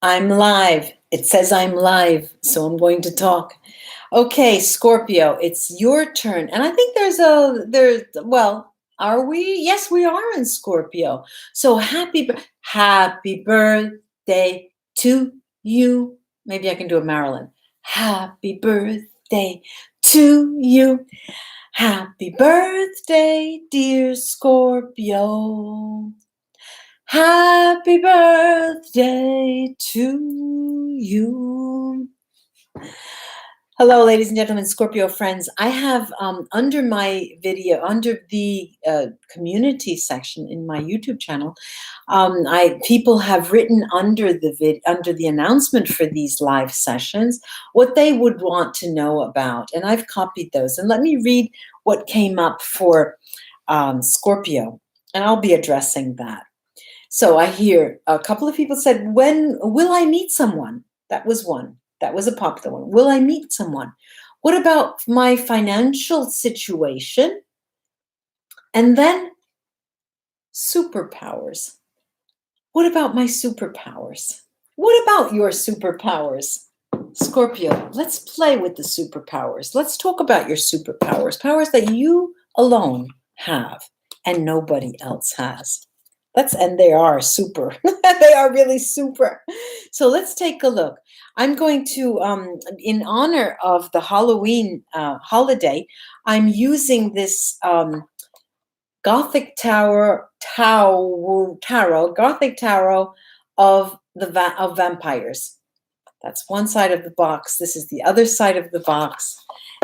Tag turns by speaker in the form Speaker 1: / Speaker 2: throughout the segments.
Speaker 1: I'm live. It says I'm live, so I'm going to talk. Okay, Scorpio, it's your turn. And I think well, are we? Yes, we are in Scorpio. So happy birthday to you. Maybe I can do a Marilyn. Happy birthday to you. Happy birthday, dear Scorpio. Happy birthday to you. Hello, ladies and gentlemen, Scorpio friends. I have under my video, under the community section in my YouTube channel, people have written under the announcement for these live sessions what they would want to know about, and I've copied those. And let me read what came up for Scorpio, and I'll be addressing that. So I hear a couple of people said, when will I meet someone? That was one. That was a popular one. Will I meet someone? What about my financial situation? And then superpowers. What about my superpowers? What about your superpowers? Scorpio, let's play with the superpowers. Let's talk about your superpowers, powers that you alone have and nobody else has. And they are super. They are really super. So let's take a look. I'm going to, in honor of the Halloween holiday, I'm using this Gothic Tarot of vampires. That's one side of the box. This is the other side of the box.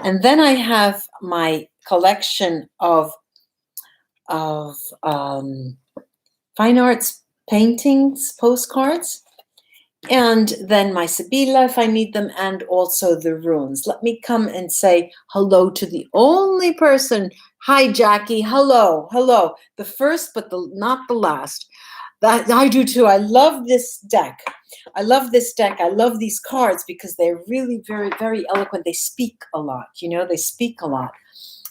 Speaker 1: And then I have my collection of fine arts paintings, postcards, and then my Sibilla if I need them, and also the runes. Let me come and say hello to the only person. Hi, Jackie. Hello, hello. The first, but not the last. That I do too. I love this deck. I love this deck. I love these cards because they're really very, very eloquent. They speak a lot. They speak a lot.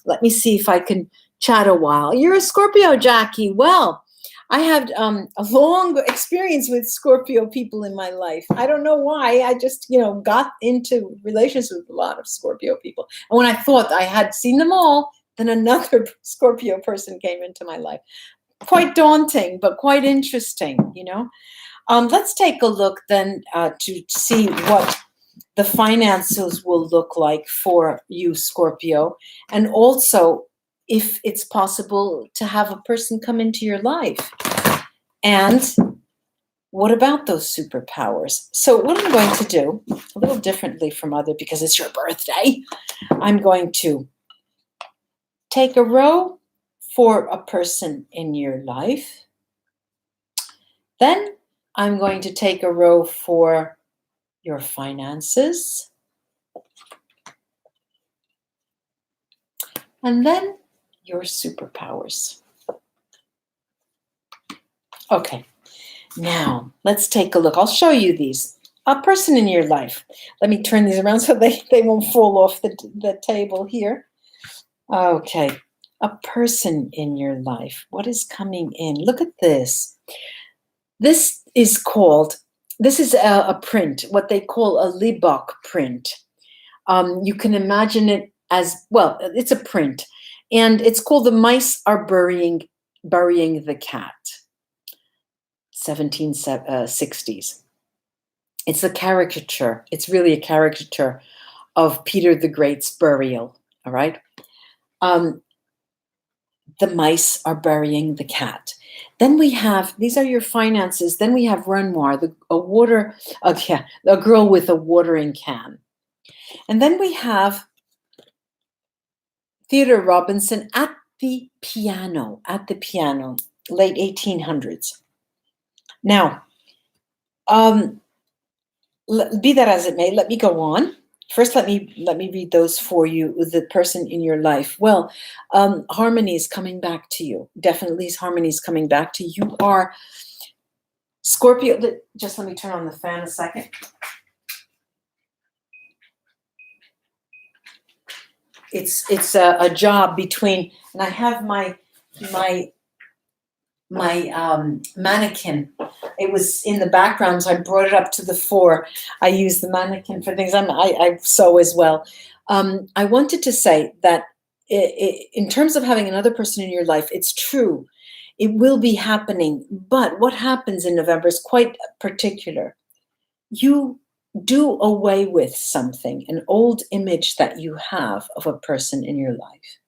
Speaker 1: Let me see if I can chat a while. You're a Scorpio, Jackie. Well, I have a long experience with Scorpio people in my life. I don't know why. I just, got into relations with a lot of Scorpio people. And when I thought I had seen them all, then another Scorpio person came into my life. Quite daunting, but quite interesting, Let's take a look then to see what the finances will look like for you, Scorpio, and also if it's possible to have a person come into your life. And what about those superpowers? So what I'm going to do, a little differently from because it's your birthday, I'm going to take a row for a person in your life. Then I'm going to take a row for your finances. And then your superpowers. Okay, now let's take a look. I'll show you these. A person in your life. Let me turn these around so they won't fall off the table here. Okay, a person in your life. What is coming in? Look at this. This is a print, what they call a Libok print. You can imagine it as, well, it's a print. And it's called The Mice Are Burying the Cat, 1760s. It's a caricature. It's really a caricature of Peter the Great's burial, all right? The mice are burying the cat. Then we have, these are your finances. Then we have Renoir, a girl with a watering can. And then we have Theodore Robinson at the piano, late 1800s. Now, be that as it may, let me go on. First, let me read those for you, the person in your life. Well, harmony is coming back to you. Definitely harmony is coming back to you. You are Scorpio. Just let me turn on the fan a second. It's a job between, and I have my mannequin. It was in the background, so I brought it up to the fore. I use the mannequin for things. I sew as well. I wanted to say that in terms of having another person in your life, it's true. It will be happening. But what happens in November is quite particular. You do away with something, an old image that you have of a person in your life.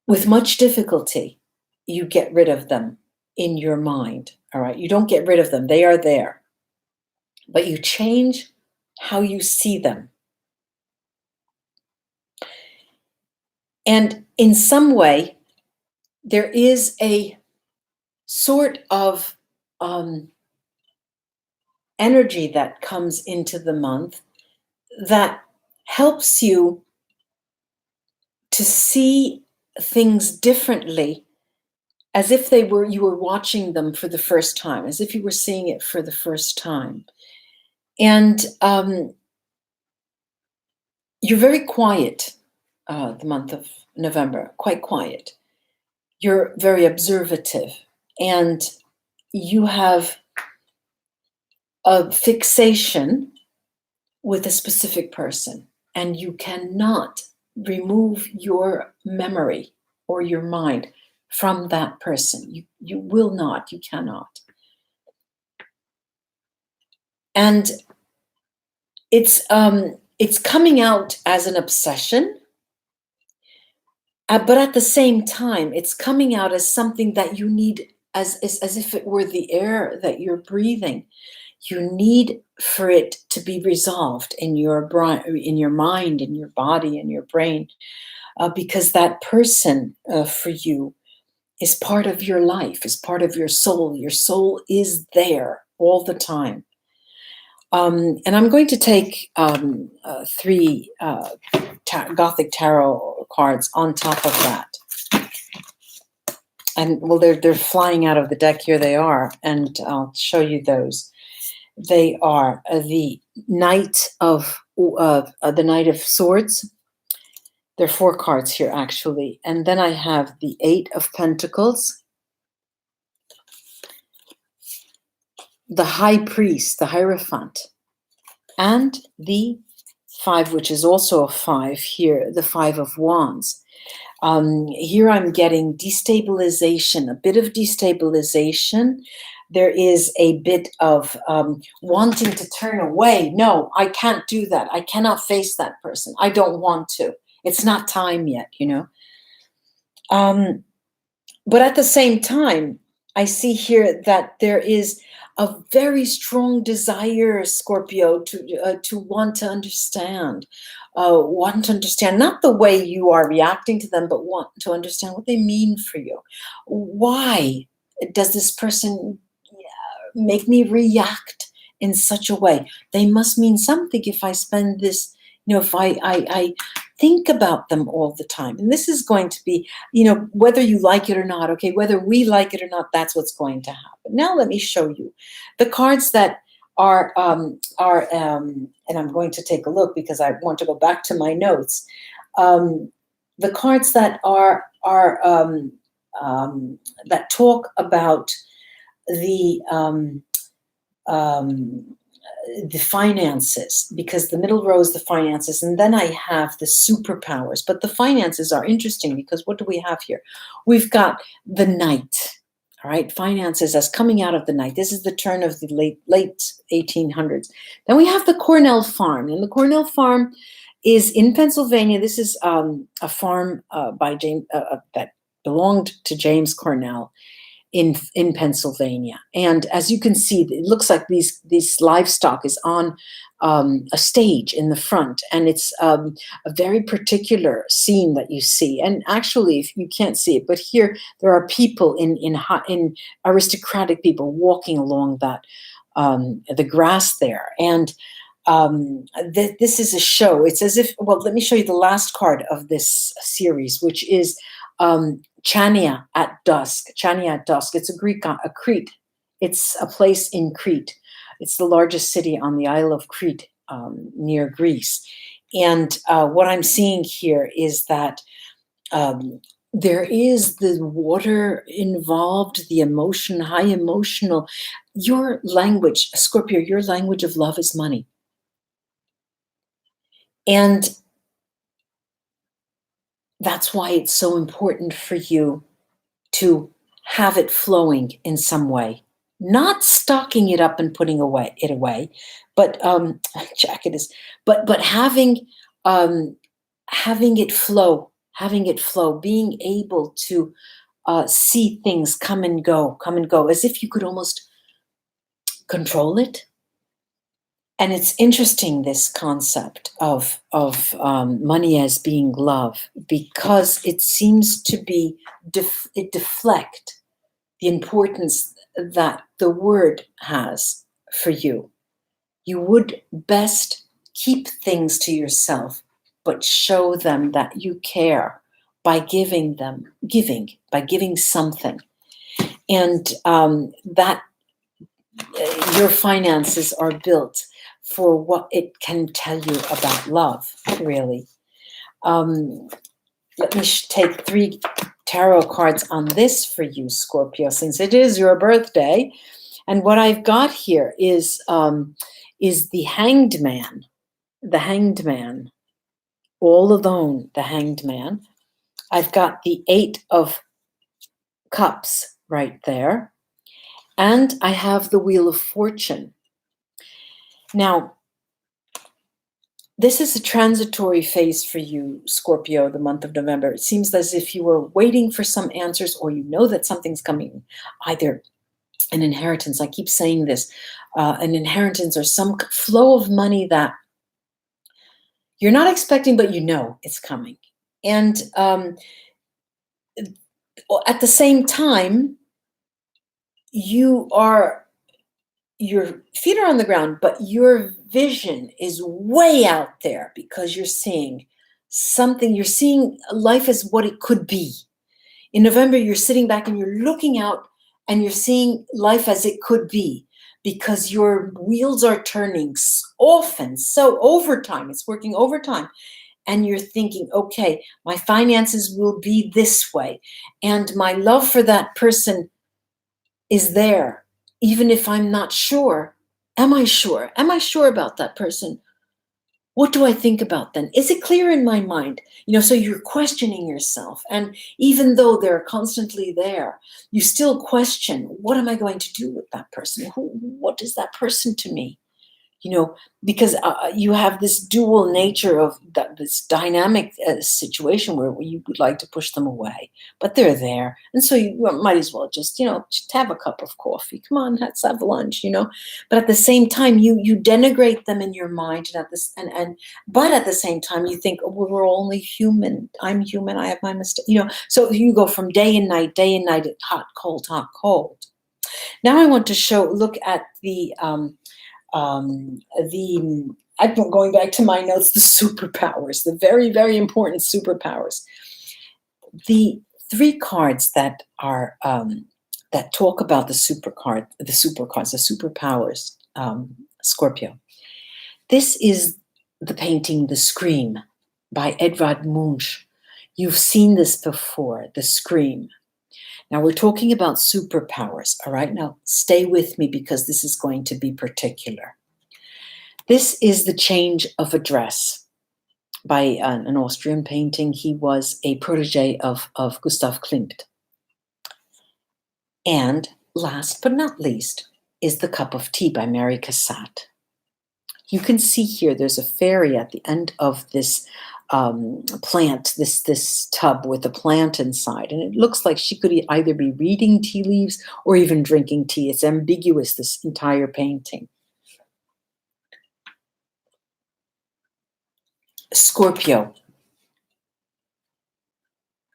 Speaker 1: With much difficulty, you get rid of them in your mind, all right? You don't get rid of them, they are there. But you change how you see them. And in some way, there is a sort of energy that comes into the month that helps you to see things differently, as if you were watching them for the first time, as if you were seeing it for the first time. And you're very quiet the month of November, quite quiet. You're very observative, and you have a fixation with a specific person, and you cannot remove your memory or your mind from that person. You will not, you cannot. And it's coming out as an obsession, but at the same time, it's coming out as something that you need, as if it were the air that you're breathing. You need for it to be resolved in your mind, in your body, in your brain, because that person for you is part of your life, is part of your soul. Your soul is there all the time. And I'm going to take 3 Gothic tarot cards on top of that. And well, they're flying out of the deck. Here they are, and I'll show you those. They are the Knight of Swords. There are 4 cards here, actually. And then I have the 8 of Pentacles, the High Priest, the Hierophant, and the 5, which is also a 5 here, the 5 of Wands. Here I'm getting destabilization, a bit of destabilization. There is a bit of wanting to turn away. No, I can't do that. I cannot face that person. I don't want to. It's not time yet, you know. But at the same time, I see here that there is a very strong desire, Scorpio, to want to understand. Not the way you are reacting to them, but want to understand what they mean for you. Why does this person make me react in such a way? They must mean something if I spend this, you know, if I think about them all the time. And this is going to be, you know, whether you like it or not, okay, whether we like it or not, that's what's going to happen. Now let me show you the cards that are and I'm going to take a look because I want to go back to my notes. The cards that are that talk about the finances, because the middle row is the finances, and then I have the superpowers. But the finances are interesting because what do we have here? We've got the Knight, all right, finances as coming out of the Knight. This is the turn of the late 1800s. Then we have the Cornell Farm, and the Cornell Farm is in Pennsylvania. This is a farm by James that belonged to James Cornell in Pennsylvania. And as you can see, it looks like these livestock is on a stage in the front, and it's a very particular scene that you see. And actually, if you can't see it, but here there are people in aristocratic people walking along that the grass there. And this is a show. It's as if, well, let me show you the last card of this series, which is Chania at dusk. Chania at dusk. It's a Crete. It's a place in Crete. It's the largest city on the Isle of Crete, near Greece. And what I'm seeing here is that there is the water involved, the emotion, high emotional. Your language, Scorpio, your language of love is money. And that's why it's so important for you to have it flowing in some way, not stocking it up and putting it away, but jacket is, but having it flow, being able to see things come and go, as if you could almost control it. And it's interesting, this concept of money as being love, because it seems to be it deflect the importance that the word has for you. You would best keep things to yourself, but show them that you care by giving something, and that your finances are built for what it can tell you about love, really. Let me take 3 tarot cards on this for you, Scorpio, since it is your birthday. And what I've got here is the Hanged Man, all alone, the Hanged Man. I've got the 8 of Cups right there. And I have the Wheel of Fortune. Now, this is a transitory phase for you, Scorpio, the month of November. It seems as if you were waiting for some answers, or you know that something's coming, either an inheritance. I keep saying this, an inheritance or some flow of money that you're not expecting, but you know it's coming. And at the same time, your feet are on the ground, but your vision is way out there, because you're seeing something. You're seeing life as what it could be. In November, you're sitting back and you're looking out and you're seeing life as it could be, because your wheels are turning often, so overtime. It's working overtime. And you're thinking, okay, my finances will be this way, and my love for that person is there. Even if I'm not sure, am I sure? Am I sure about that person? What do I think about them? Is it clear in my mind? So you're questioning yourself. And even though they're constantly there, you still question, what am I going to do with that person? What is that person to me? Because you have this dual nature of this dynamic situation where you would like to push them away, but they're there. And so you might as well just have a cup of coffee. Come on, let's have lunch, But at the same time, you denigrate them in your mind. But at the same time, you think, oh, well, we're only human. I'm human. I have my mistake, So you go from day and night, hot, cold, hot, cold. Now I want to look at I'm going back to my notes, the superpowers, the very, very important superpowers. The 3 cards that are that talk about the superpowers, Scorpio. This is the painting The Scream by Edvard Munch. You've seen this before, The Scream. Now we're talking about superpowers, all right? Now stay with me, because this is going to be particular. This is The Change of Address by an Austrian painting. He was a protege of Gustav Klimt. And last but not least is The Cup of Tea by Mary Cassatt. You can see here there's a fairy at the end of this plant, this tub with a plant inside. And it looks like she could either be reading tea leaves or even drinking tea. It's ambiguous, this entire painting. Scorpio.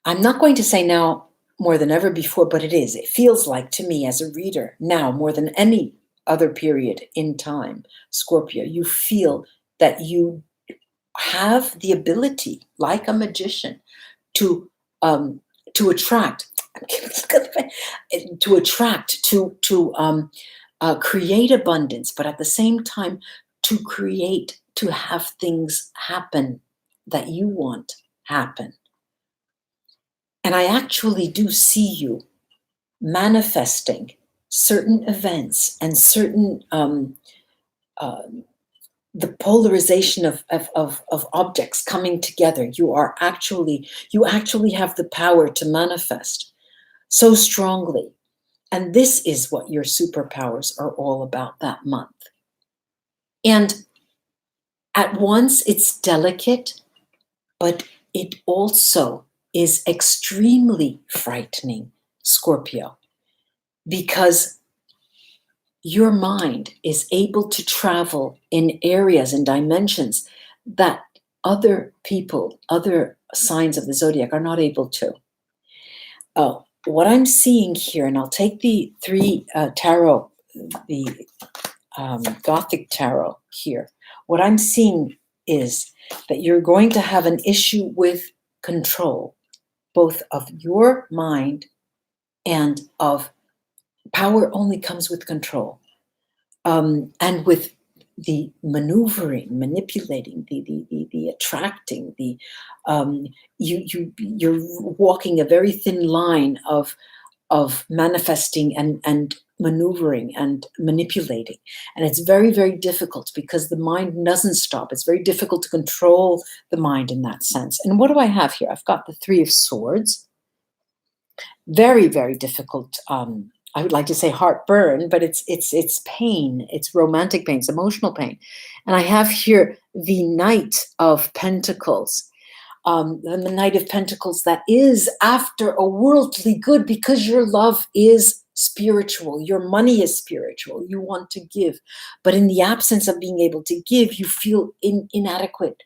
Speaker 1: I'm not going to say now more than ever before, but it is. It feels like, to me as a reader, now more than any other period in time, Scorpio, you feel that you have the ability, like a magician, to attract, create abundance, but at the same time to have things happen that you want happen. And I actually do see you manifesting certain events and certain the polarization of objects coming together. You actually have the power to manifest so strongly. And this is what your superpowers are all about that month. And at once it's delicate, but it also is extremely frightening, Scorpio, because your mind is able to travel in areas and dimensions that other people, other signs of the zodiac are not able to. What I'm seeing here, and I'll take the three tarot, the Gothic tarot here. What I'm seeing is that you're going to have an issue with control, both of your mind and of power only comes with control. And with the maneuvering, manipulating, the attracting, you're walking a very thin line of manifesting and maneuvering and manipulating. And it's very, very difficult because the mind doesn't stop. It's very difficult to control the mind in that sense. And what do I have here? I've got the Three of Swords. Very, very difficult. I would like to say heartburn, but it's pain. It's romantic pain. It's emotional pain. And I have here the Knight of Pentacles. The Knight of Pentacles that is after a worldly good because your love is spiritual. Your money is spiritual. You want to give. But in the absence of being able to give, you feel inadequate.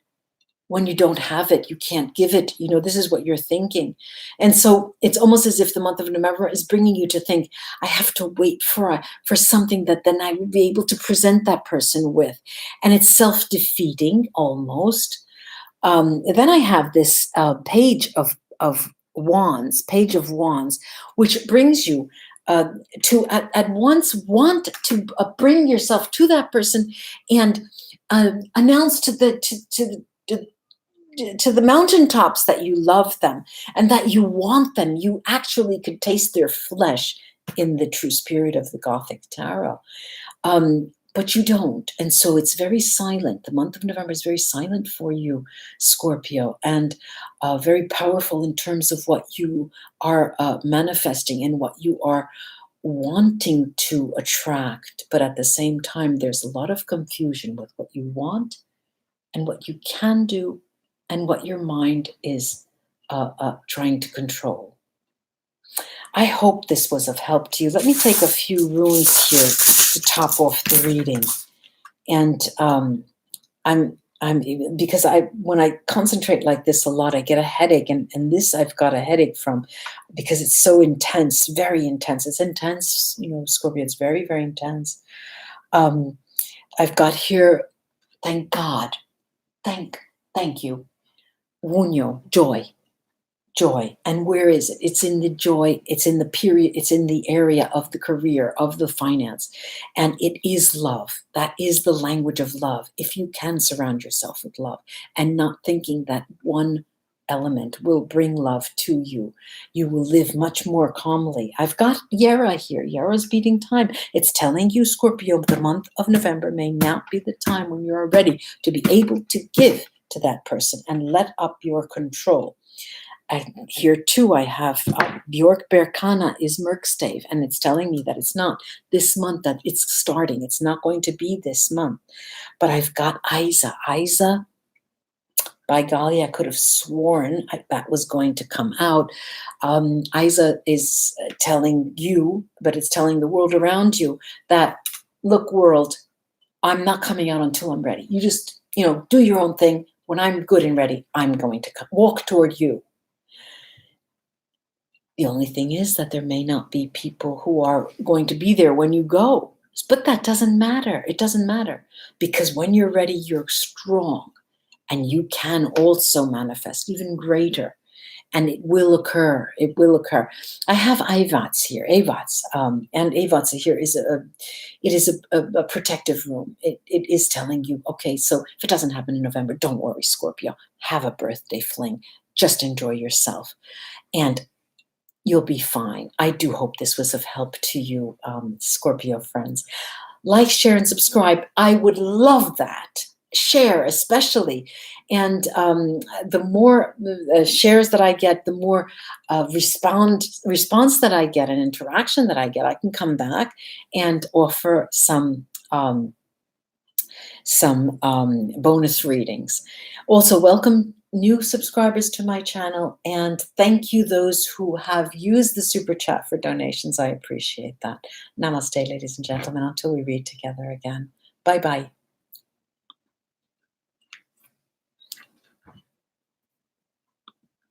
Speaker 1: When you don't have it, you can't give it. You know, this is what you're thinking. And so it's almost as if the month of November is bringing you to think, I have to wait for something that then I will be able to present that person with. And it's self-defeating almost. Then I have this page of wands, which brings you to at once want to bring yourself to that person and announce to the mountaintops that you love them and that you want them. You actually could taste their flesh in the true spirit of the Gothic tarot. But you don't. And so it's very silent. The month of November is very silent for you, Scorpio, and very powerful in terms of what you are manifesting and what you are wanting to attract. But at the same time, there's a lot of confusion with what you want and what you can do and what your mind is trying to control. I hope this was of help to you. Let me take a few runes here to top off the reading. And because when I concentrate like this a lot, I get a headache, and this I've got a headache from because it's so intense, very intense. It's intense, you know, Scorpio, it's very, very intense. I've got here, thank God, thank you. Wunyo, joy. And where is it? It's in the joy. It's in the period. It's in the area of the career, of the finance. And it is love. That is the language of love. If you can surround yourself with love and not thinking that one element will bring love to you, you will live much more calmly. I've got Yara here. Yara's beating time. It's telling you, Scorpio, the month of November may not be the time when you're ready to be able to give to that person and let up your control. And here too, I have Bjork Berkana is Merkstave, and it's telling me that it's not this month that it's starting. It's not going to be this month. But I've got Isa. Isa, by golly, I could have sworn that was going to come out. Isa is telling you, but it's telling the world around you that, look, world, I'm not coming out until I'm ready. You just, do your own thing. When I'm good and ready, I'm going to walk toward you. The only thing is that there may not be people who are going to be there when you go. But that doesn't matter. It doesn't matter. Because when you're ready, you're strong. And you can also manifest even greater. And it will occur. It will occur. I have Avats here. Avats. And Avats here is a protective room. It is telling you, okay, so if it doesn't happen in November, don't worry, Scorpio. Have a birthday fling. just enjoy yourself, and you'll be fine. I do hope this was of help to you, Scorpio friends. Like, share, and subscribe. I would love that. Share, especially. And the more shares that I get, the more response that I get and interaction that I get, I can come back and offer some bonus readings. Also, welcome new subscribers to my channel, and thank you those who have used the super chat for donations. I appreciate that. Namaste, ladies and gentlemen, until we read together again. Bye-bye.